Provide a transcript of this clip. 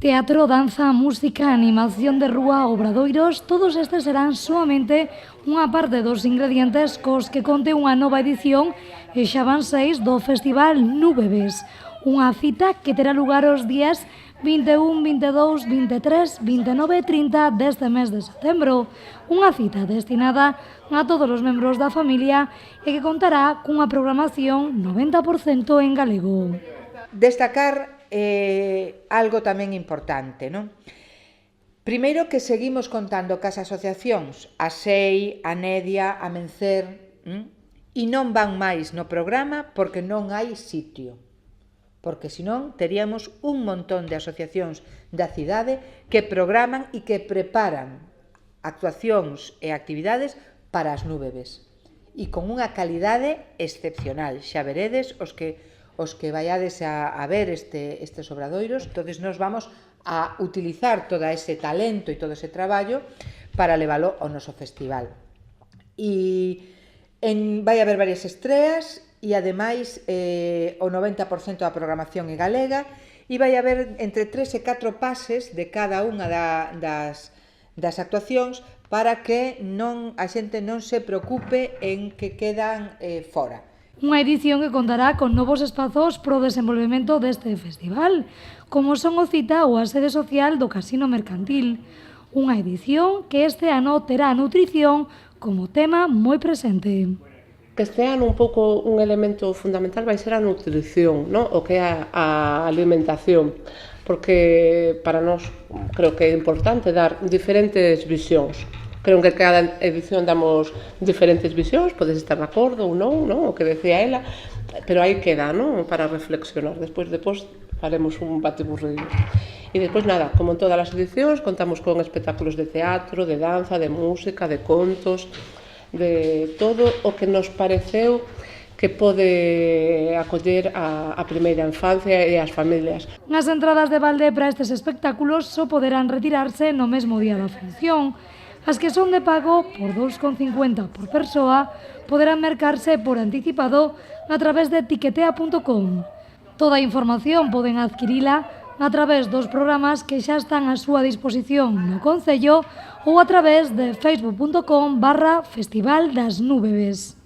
Teatro, danza, música, animación de rúa, obradoiros, todos estes serán soamente unha parte dos ingredientes cos que conte unha nova edición e xa van 6 do Festival Núbebes, unha cita que terá lugar os días 21, 22, 23, 29 e 30 deste mes de setembro. Unha cita destinada a todos os membros da familia e que contará cunha programación 90% en galego. Destacar algo tamén importante, non? Primeiro que seguimos contando cas asociacións, a SEI, a Nedia, a Mencer, e non van máis no programa porque non hai sitio. Porque senón teríamos un montón de asociacións da cidade que programan e que preparan actuacións e actividades para as Núbebes. E con unha calidade excepcional. Xa veredes os que vaiades a ver estes obradoiros, entonces nos vamos a utilizar todo ese talento e todo ese traballo para leválo ao noso festival. E vai haber varias estreas e ademais o 90% da programación é galega e vai haber entre 3 e 4 pases de cada unha das actuacións para que a xente non se preocupe en que quedan fora. Unha edición que contará con novos espazos pro desenvolvemento deste festival, como son o Cita ou a sede social do Casino Mercantil. Unha edición que este ano terá a nutrición como tema moi presente. Que este ano un pouco un elemento fundamental vai ser a nutrición, ¿no? O que é a alimentación, porque para nós creo que é importante dar diferentes visións. Creo que cada edición damos diferentes visións, podes estar de acordo ou non, o que decía ela, pero aí queda, non? Para reflexionar. Despois faremos un batiburrillo. E despois nada, como en todas as edicións, contamos con espectáculos de teatro, de danza, de música, de contos, de todo o que nos pareceu que pode acoller a primeira infancia e as familias. As entradas de balde para estes espectáculos só poderán retirarse no mesmo día da función. As que son de pago por 2,50 por persoa poderán mercarse por anticipado a través de tiquetea.com. Toda a información poden adquirila a través dos programas que xa están á súa disposición no Concello ou a través de facebook.com/Festival das Núbebes.